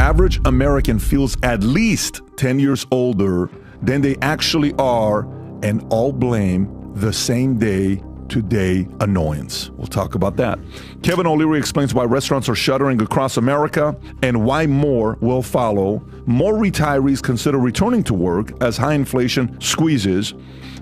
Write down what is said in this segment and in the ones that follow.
average American feels at least 10 years older than they actually are, and all blame the same day today annoyance. We'll talk about that. Kevin O'Leary explains why restaurants are shuttering across America and why more will follow. More retirees consider returning to work as high inflation squeezes.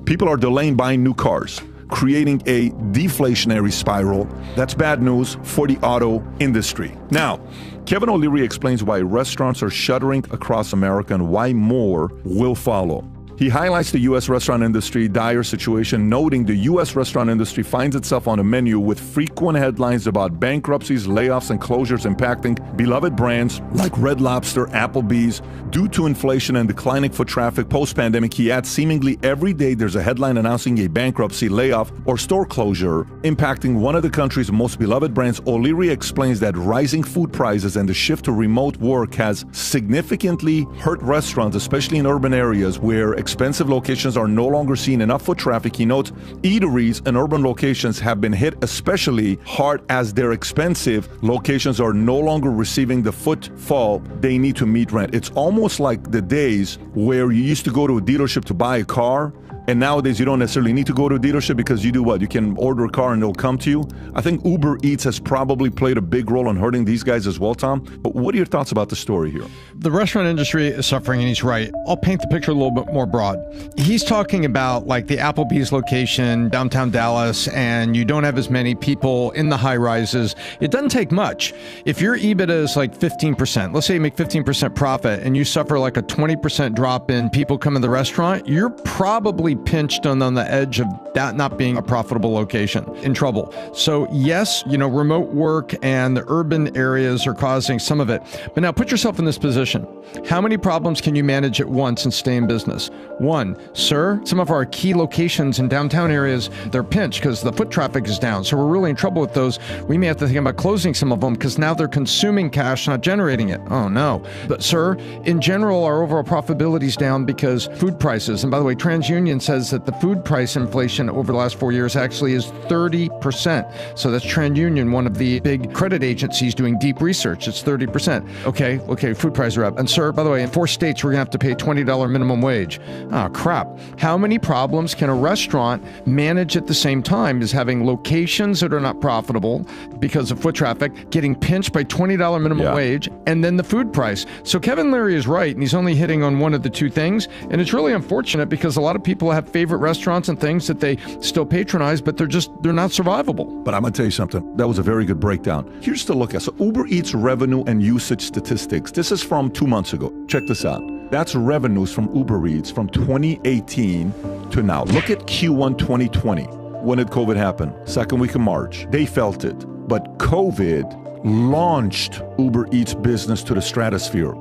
People are delaying buying new cars, creating a deflationary spiral. That's bad news for the auto industry. Now, Kevin O'Leary explains why restaurants are shuttering across America and why more will follow. He highlights the U.S. restaurant industry dire situation, noting the U.S. restaurant industry finds itself on a menu with frequent headlines about bankruptcies, layoffs, and closures impacting beloved brands like Red Lobster, Applebee's. Due to inflation and declining foot traffic post-pandemic, he adds, seemingly every day there's a headline announcing a bankruptcy, layoff, or store closure impacting one of the country's most beloved brands. O'Leary explains that rising food prices and the shift to remote work has significantly hurt restaurants, especially in urban areas where expensive locations are no longer seeing enough foot traffic. He notes eateries in urban locations have been hit especially hard as their expensive locations are no longer receiving the footfall they need to meet rent. It's almost like the days where you used to go to a dealership to buy a car, and nowadays you don't necessarily need to go to a dealership because you do what? You can order a car and they'll come to you. I think Uber Eats has probably played a big role in hurting these guys as well, Tom. But what are your thoughts about the story here? The restaurant industry is suffering, and he's right. I'll paint the picture a little bit more broad. He's talking about like the Applebee's location, downtown Dallas, and you don't have as many people in the high rises. It doesn't take much. If your EBITDA is like 15%, let's say you make 15% profit and you suffer like a 20% drop in people coming to the restaurant, you're probably pinched on the edge of that not being a profitable location, in trouble. So yes, remote work and the urban areas are causing some of it. But now put yourself in this position. How many problems can you manage at once and stay in business? One, sir, some of our key locations in downtown areas, they're pinched because the foot traffic is down. So we're really in trouble with those. We may have to think about closing some of them because now they're consuming cash, not generating it. Oh no. But sir, in general, our overall profitability is down because food prices. And by the way, TransUnion says that the food price inflation over the last 4 years actually is 30%. So that's TransUnion, one of the big credit agencies doing deep research. It's 30%. Okay, food prices are up. And sir, by the way, in 4 states, we're going to have to pay $20 minimum wage. Oh, crap. How many problems can a restaurant manage at the same time as having locations that are not profitable because of foot traffic, getting pinched by $20 minimum wage, and then the food price? So Kevin Leary is right, and he's only hitting on one of the two things. And it's really unfortunate because a lot of people have favorite restaurants and things that they still patronize, but they're not survivable. But I'm going to tell you something. That was a very good breakdown. Here's to look at. So Uber Eats revenue and usage statistics. This is from 2 months ago. Check this out. That's revenues from Uber Eats from 2018 to now. Look at Q1 2020. When did COVID happen? Second week of March. They felt it. But COVID launched Uber Eats business to the stratosphere.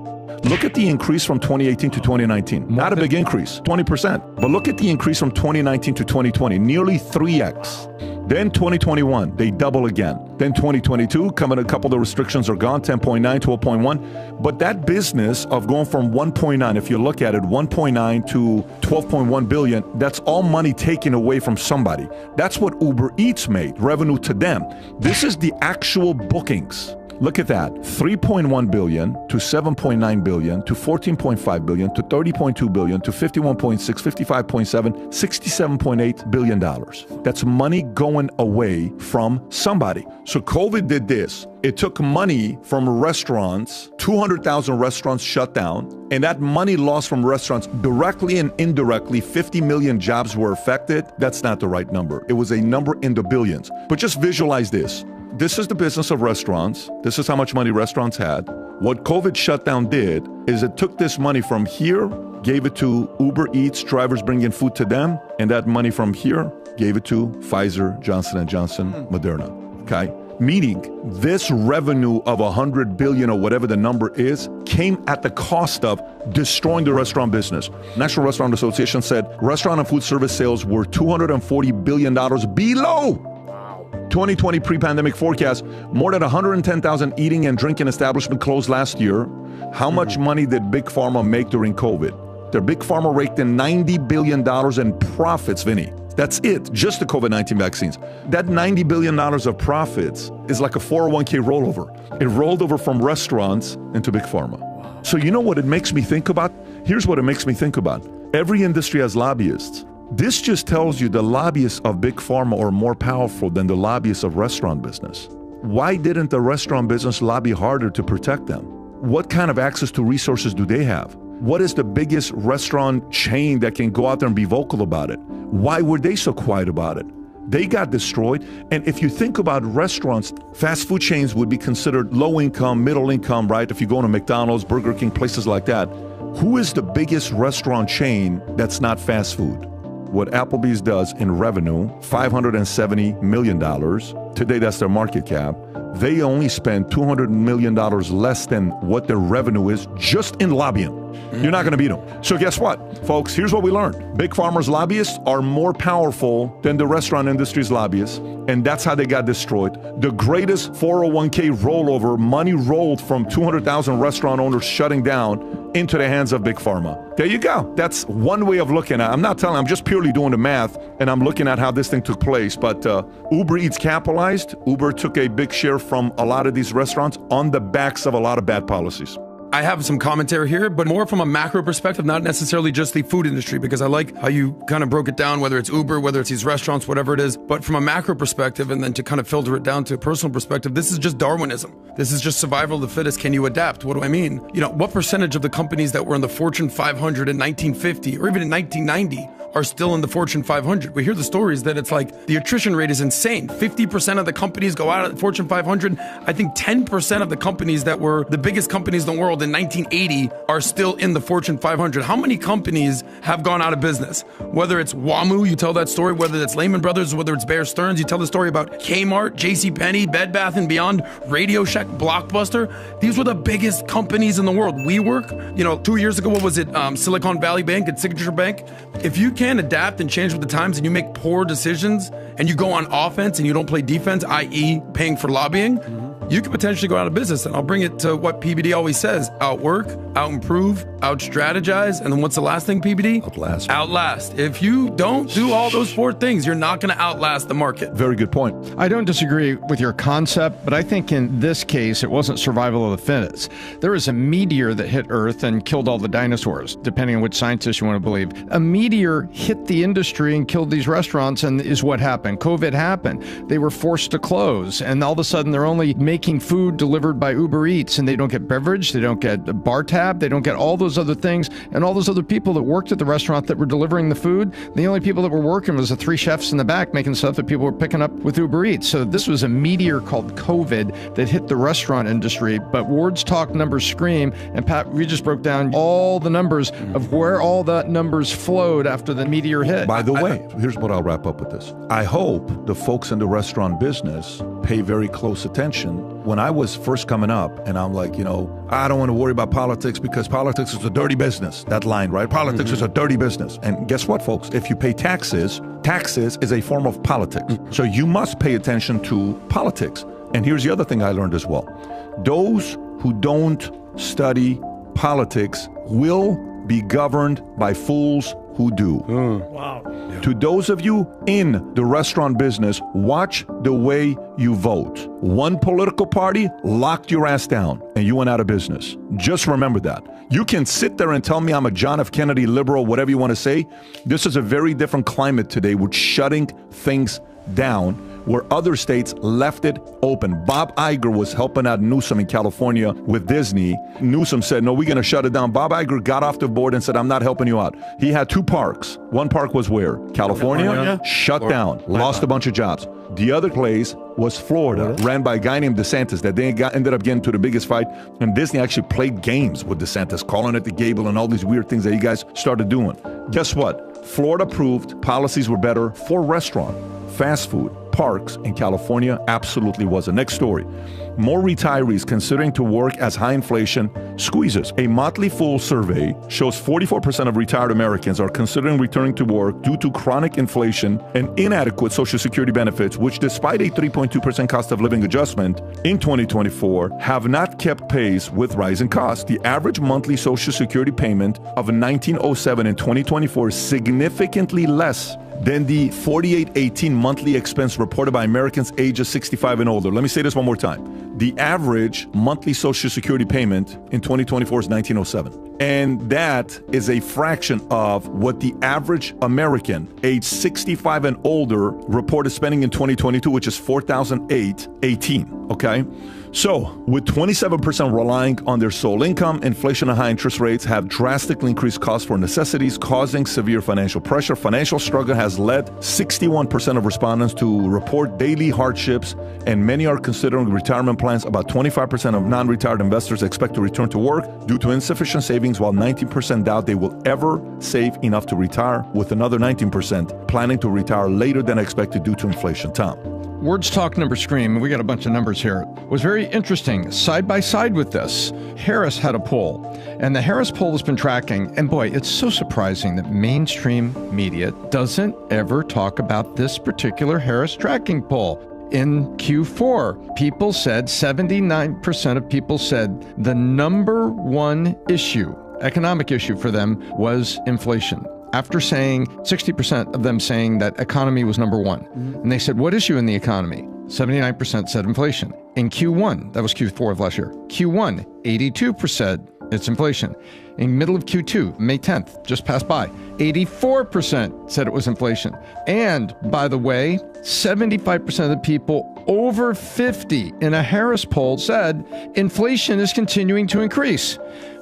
Look at the increase from 2018 to 2019. Not a big increase, 20%. But look at the increase from 2019 to 2020, nearly 3x. Then 2021, they double again. Then 2022, coming a couple of the restrictions are gone, 10.9, 12.1. But that business of going from 1.9, if you look at it, 1.9 to 12.1 billion, that's all money taken away from somebody. That's what Uber Eats made, revenue to them. This is the actual bookings. Look at that, 3.1 billion to 7.9 billion to 14.5 billion to 30.2 billion to 51.6, 55.7, 67.8 billion dollars. That's money going away from somebody. So COVID did this. It took money from restaurants, 200,000 restaurants shut down, and that money lost from restaurants directly and indirectly, 50 million jobs were affected. That's not the right number. It was a number in the billions. But just visualize this. This is the business of restaurants. This is how much money restaurants had. What COVID shutdown did is it took this money from here, gave it to Uber Eats, drivers bringing food to them, and that money from here gave it to Pfizer, Johnson & Johnson, Moderna, okay? Meaning this revenue of 100 billion or whatever the number is came at the cost of destroying the restaurant business. National Restaurant Association said restaurant and food service sales were $240 billion below 2020 pre-pandemic forecast. More than 110,000 eating and drinking establishments closed last year. How much money did Big Pharma make during COVID? Their Big Pharma raked in $90 billion in profits, Vinny. That's it, just the COVID-19 vaccines. That $90 billion of profits is like a 401k rollover. It rolled over from restaurants into Big Pharma. So you know what it makes me think about? Here's what it makes me think about. Every industry has lobbyists. This just tells you the lobbyists of big pharma are more powerful than the lobbyists of restaurant business. Why didn't the restaurant business lobby harder to protect them? What kind of access to resources do they have? What is the biggest restaurant chain that can go out there and be vocal about it? Why were they so quiet about it? They got destroyed. And if you think about restaurants, fast food chains would be considered low income, middle income, right? If you go to McDonald's, Burger King, places like that. Who is the biggest restaurant chain that's not fast food? What Applebee's does in revenue, $570 million. Today, that's their market cap. They only spend $200 million less than what their revenue is just in lobbying. You're not going to beat them. So guess what, folks? Here's what we learned. Big Pharma's lobbyists are more powerful than the restaurant industry's lobbyists, and that's how they got destroyed. The greatest 401k rollover, money rolled from 200,000 restaurant owners shutting down into the hands of Big Pharma. There you go. That's one way of looking at it. I'm just purely doing the math, and I'm looking at how this thing took place. But Uber Eats capitalized. Uber took a big share from a lot of these restaurants on the backs of a lot of bad policies. I have some commentary here, but more from a macro perspective, not necessarily just the food industry, because I like how you kind of broke it down, whether it's Uber, whether it's these restaurants, whatever it is. But from a macro perspective, and then to kind of filter it down to a personal perspective, this is just Darwinism. This is just survival of the fittest. Can you adapt? What do I mean? What percentage of the companies that were in the Fortune 500 in 1950 or even in 1990 are still in the Fortune 500? We hear the stories that it's like the attrition rate is insane. 50% of the companies go out of the Fortune 500. I think 10% of the companies that were the biggest companies in the world in 1980 are still in the Fortune 500. How many companies have gone out of business? Whether it's WAMU, you tell that story. Whether it's Lehman Brothers, whether it's Bear Stearns, you tell the story about Kmart, JCPenney, Bed Bath & Beyond, Radio Shack, Blockbuster. These were the biggest companies in the world. WeWork, 2 years ago, what was it? Silicon Valley Bank and Signature Bank. If you can't adapt and change with the times and you make poor decisions and you go on offense and you don't play defense, i.e. paying for lobbying, you could potentially go out of business. And I'll bring it to what PBD always says: outwork, out-improve, out-strategize, and then what's the last thing, PBD? Outlast. Outlast. If you don't do all those four things, you're not going to outlast the market. Very good point. I don't disagree with your concept, but I think in this case, it wasn't survival of the fittest. There was a meteor that hit Earth and killed all the dinosaurs, depending on which scientist you want to believe. A meteor hit the industry and killed these restaurants, and is what happened. COVID happened. They were forced to close, and all of a sudden they're only making food delivered by Uber Eats, and they don't get beverage, they don't get a bar tab, they don't get all those other things, and all those other people that worked at the restaurant that were delivering the food, the only people that were working was the three chefs in the back making stuff that people were picking up with Uber Eats. So this was a meteor called COVID that hit the restaurant industry, but words talk, numbers scream, and Pat, we just broke down all the numbers of where all that numbers flowed after the meteor hit. By the way, here's what I'll wrap up with this. I hope the folks in the restaurant business pay very close attention. When I was first coming up, and I'm like, I don't want to worry about politics because politics is a dirty business. That line, right? Politics is a dirty business. And guess what, folks? If you pay taxes is a form of politics. So you must pay attention to politics. And here's the other thing I learned as well. Those who don't study politics will be governed by fools who do. Wow. To those of you in the restaurant business, watch the way you vote. One political party locked your ass down and you went out of business. Just remember that. You can sit there and tell me I'm a John F. Kennedy liberal, whatever you want to say. This is a very different climate today with shutting things down, where other states left it open. Bob Iger was helping out Newsom in California with Disney. Newsom said, no, we're going to shut it down. Bob Iger got off the board and said, I'm not helping you out. He had two parks. One park was where? California. Shut down. Lost a bunch of jobs. The other place was Florida, ran by a guy named DeSantis that they ended up getting to the biggest fight. And Disney actually played games with DeSantis, calling it the Gable and all these weird things that you guys started doing. Guess what? Florida proved policies were better for restaurant, fast food, parks in California. Absolutely wasn't. Next story. More retirees considering to work as high inflation squeezes. A Motley Fool survey shows 44% of retired Americans are considering returning to work due to chronic inflation and inadequate Social Security benefits, which despite a 3.2% cost of living adjustment in 2024, have not kept pace with rising costs. The average monthly Social Security payment of $1907 in 2024 is significantly less than the 4818 monthly expense reported by Americans ages 65 and older. Let me say this one more time. The average monthly Social Security payment in 2024 is $1907. And that is a fraction of what the average American age 65 and older reported spending in 2022, which is $4,818. Okay? So, with 27% relying on their sole income, inflation and high interest rates have drastically increased costs for necessities, causing severe financial pressure. Financial struggle has led 61% of respondents to report daily hardships, and many are considering retirement plans. About 25% of non-retired investors expect to return to work due to insufficient savings, while 19% doubt they will ever save enough to retire, with another 19% planning to retire later than expected due to inflation. Tom. Words talk, numbers scream. We got a bunch of numbers here. It was very interesting. Side by side with this, Harris had a poll, and the Harris poll has been tracking. And boy, it's so surprising that mainstream media doesn't ever talk about this particular Harris tracking poll. In Q4, people said, 79% of people said the number one issue, economic issue for them was inflation. After saying 60% of them saying that economy was number one. And they said, what issue in the economy? 79% said inflation. In Q1, that was Q4 of last year. Q1, 82% it's inflation. In middle of Q2, May 10th, just passed by, 84% said it was inflation. And by the way, 75% of the people over 50 in a Harris poll said inflation is continuing to increase.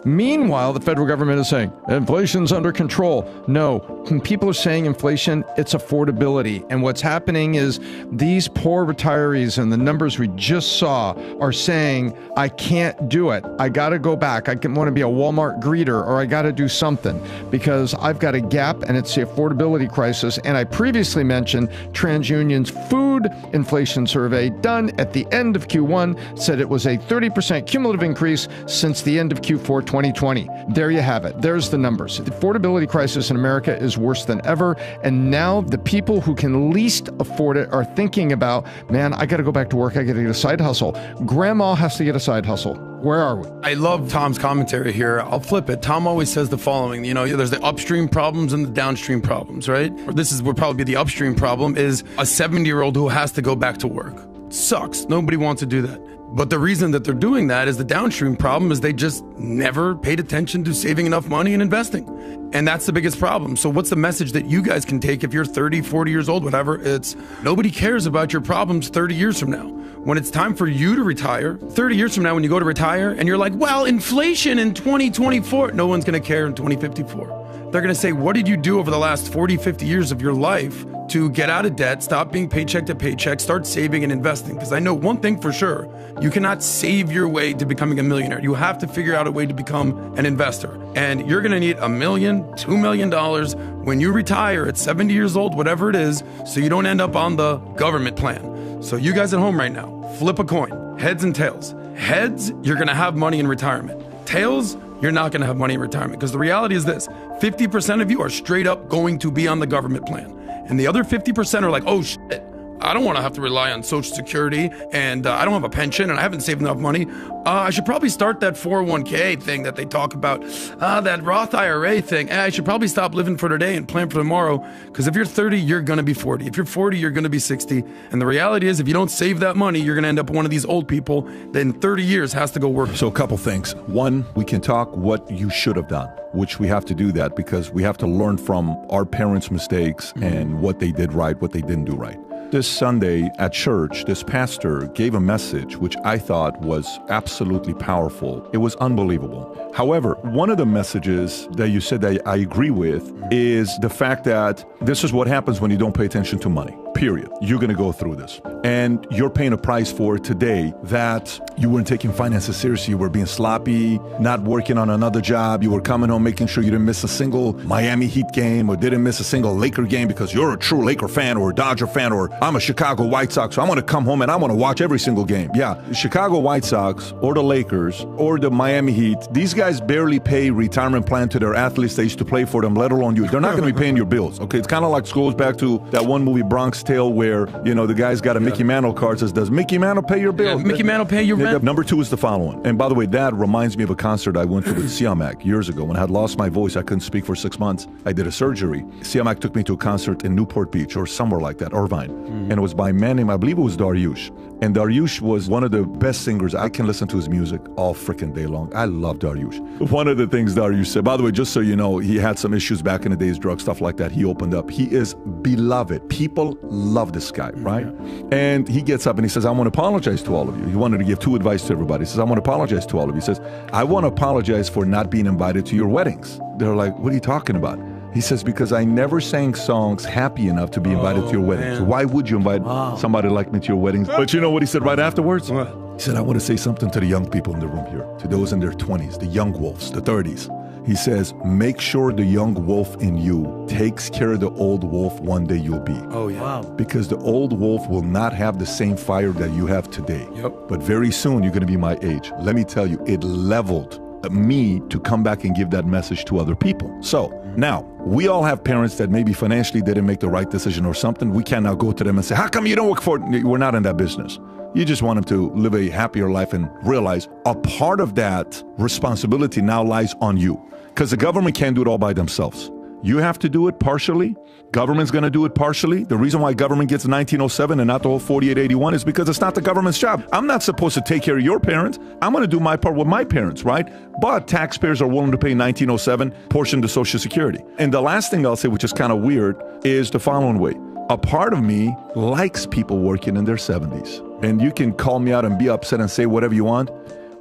Meanwhile, the federal government is saying inflation's under control. No, when people are saying inflation, it's affordability. And what's happening is these poor retirees, and the numbers we just saw, are saying, I can't do it. I got to go back. I want to be a Walmart greeter, or I got to do something because I've got a gap, and it's the affordability crisis. And I previously mentioned TransUnion's food inflation survey done at the end of Q1 said it was a 30% cumulative increase since the end of Q4 2020. There you have it. There's the numbers. The affordability crisis in America is worse than ever. And now the people who can least afford it are thinking about, man, I got to go back to work. I got to get a side hustle. Grandma has to get a side hustle. Where are we? I love Tom's commentary here. I'll flip it. Tom always says the following, there's the upstream problems and the downstream problems, right? This would probably be the upstream problem is a 70-year-old who has to go back to work. Sucks. Nobody wants to do that. But the reason that they're doing that is the downstream problem is they just never paid attention to saving enough money and investing. And that's the biggest problem. So what's the message that you guys can take if you're 30, 40 years old, whatever? It's nobody cares about your problems 30 years from now. When it's time for you to retire, 30 years from now when you go to retire and you're like, well, inflation in 2024, no one's going to care in 2054. They're going to say, what did you do over the last 40, 50 years of your life to get out of debt, stop being paycheck to paycheck, start saving and investing? Because I know one thing for sure, you cannot save your way to becoming a millionaire. You have to figure out a way to become an investor. And you're going to need $1 million, $2 million when you retire at 70 years old, whatever it is, so you don't end up on the government plan. So you guys at home right now, flip a coin, heads and tails. Heads, you're going to have money in retirement. Tails, you're not going to have money in retirement, because the reality is this, 50% of you are straight up going to be on the government plan. And the other 50% are like, oh shit, I don't want to have to rely on Social Security, and I don't have a pension, and I haven't saved enough money. I should probably start that 401k thing that they talk about, that Roth IRA thing. I should probably stop living for today and plan for tomorrow, because if you're 30, you're going to be 40. If you're 40, you're going to be 60. And the reality is, if you don't save that money, you're going to end up one of these old people that in 30 years has to go work. So a couple things. One, we can talk what you should have done, which we have to do that because we have to learn from our parents' mistakes and what they did right, what they didn't do right. This Sunday at church, this pastor gave a message which I thought was absolutely powerful. It was unbelievable. However, one of the messages that you said that I agree with is the fact that this is what happens when you don't pay attention to money, period. You're going to go through this. And you're paying a price for it today that you weren't taking finances seriously. You were being sloppy, not working on another job. You were coming home making sure you didn't miss a single Miami Heat game or didn't miss a single Laker game because you're a true Laker fan or a Dodger fan, or I'm a Chicago White Sox, so I want to come home and I want to watch every single game. Yeah, Chicago White Sox or the Lakers or the Miami Heat, these guys barely pay retirement plan to their athletes they used to play for them, let alone you. They're not going to be paying your bills, okay? It's kind of like goes back to that one movie, Bronx Tale where, the guy's got a Mickey Mantle card says, does Mickey Mantle pay your bill? Mickey Mantle pay your rent? Number 2 is the following. And by the way, that reminds me of a concert I went to with Siamak years ago when I had lost my voice. I couldn't speak for 6 months. I did a surgery. Siamak took me to a concert in Newport Beach or somewhere like that, Irvine. And it was by a man named, I believe it was Dariush. And Dariush was one of the best singers. I can listen to his music all freaking day long. I love Dariush. One of the things Dariush said, by the way, just so you know, he had some issues back in the days, drug stuff like that. He opened up. He is beloved. People love this guy, right? And he gets up and he says, I want to apologize to all of you. He wanted to give 2 advice to everybody. He says, I want to apologize to all of you. He says, I want to apologize for not being invited to your weddings. They're like, what are you talking about? He says, because I never sang songs happy enough to be invited to your weddings. So why would you invite somebody like me to your weddings? But you know what he said right afterwards? What? He said, I want to say something to the young people in the room here, to those in their 20s, the young wolves, the 30s. He says, make sure the young wolf in you takes care of the old wolf one day you'll be. Oh, yeah. Wow. Because the old wolf will not have the same fire that you have today. Yep. But very soon you're going to be my age. Let me tell you, it leveled me to come back and give that message to other people. So now we all have parents that maybe financially didn't make the right decision or something. We can now go to them and say, how come you don't work for it? We're not in that business. You just want them to live a happier life and realize a part of that responsibility now lies on you, because the government can't do it all by themselves. You have to do it partially. Government's going to do it partially. The reason why government gets 1907 and not the whole 4881 is because it's not the government's job. I'm not supposed to take care of your parents. I'm going to do my part with my parents, right? But taxpayers are willing to pay 1907 portion to Social Security. And the last thing I'll say, which is kind of weird, is the following way. A part of me likes people working in their 70s. And you can call me out and be upset and say whatever you want.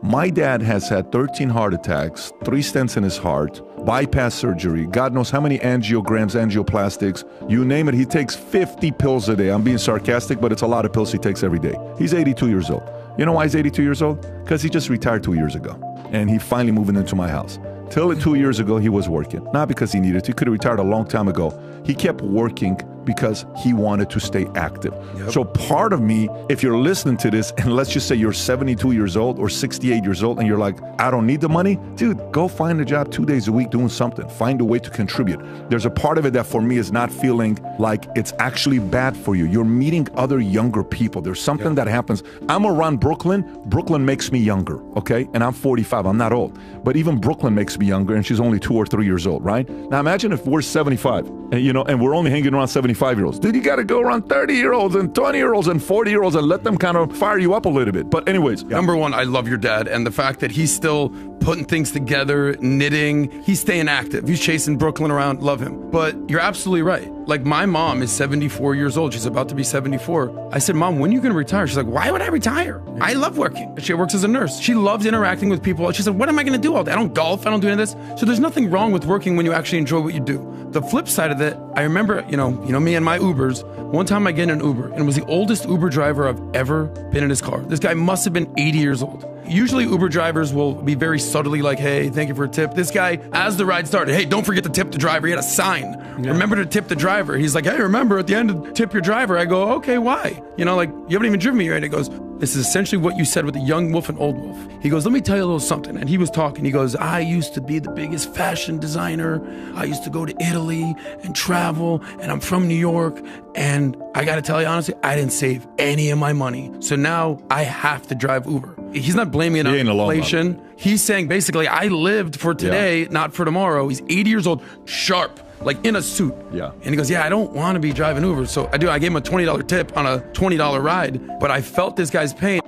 My dad has had 13 heart attacks, 3 stents in his heart, bypass surgery, God knows how many angiograms, angioplastics, you name it. He takes 50 pills a day. I'm being sarcastic, but it's a lot of pills he takes every day. He's 82 years old. You know why he's 82 years old? Because he just retired 2 years ago. And he finally moved into my house. Till 2 years ago, he was working. Not because he needed to. He could have retired a long time ago. He kept working because he wanted to stay active. Yep. So part of me, if you're listening to this, and let's just say you're 72 years old or 68 years old, and you're like, I don't need the money, dude, go find a job 2 days a week doing something. Find a way to contribute. There's a part of it that for me is not feeling like it's actually bad for you. You're meeting other younger people. There's something that happens. I'm around Brooklyn. Brooklyn makes me younger, okay? And I'm 45. I'm not old. But even Brooklyn makes me younger, and she's only 2 or 3 years old, right? Now imagine if we're 75, and we're only hanging around 75-year-olds. Dude, you got to go around 30-year-olds and 20-year-olds and 40-year-olds and let them kind of fire you up a little bit. But anyways. Yeah. Number one, I love your dad, and the fact that he's still putting things together, knitting, he's staying active. He's chasing Brooklyn around, love him. But you're absolutely right. Like, my mom is 74 years old. She's about to be 74. I said, Mom, when are you going to retire? She's like, why would I retire? I love working. She works as a nurse. She loves interacting with people. She said, what am I going to do all day? I don't golf. I don't do any of this. So there's nothing wrong with working when you actually enjoy what you do. The flip side of it, I remember, you know me and my Ubers. One time I get in an Uber, and it was the oldest Uber driver I've ever been in his car. This guy must have been 80 years old. Usually Uber drivers will be very subtly like, hey, thank you for a tip. This guy, as the ride started, hey, don't forget to tip the driver. He had a sign. Yeah. Remember to tip the driver. He's like, hey, remember at the end to tip your driver. I go, okay, why? You haven't even driven me yet. He goes, this is essentially what you said with the young wolf and old wolf. He goes, let me tell you a little something. And he was talking. He goes, I used to be the biggest fashion designer. I used to go to Italy and travel, and I'm from New York. And I got to tell you, honestly, I didn't save any of my money. So now I have to drive Uber. He's not blaming it on inflation. He's saying basically, I lived for today, not for tomorrow. He's 80 years old, sharp, like in a suit. Yeah. And he goes, yeah, I don't want to be driving Uber. So I gave him a $20 tip on a $20 ride, but I felt this guy's pain.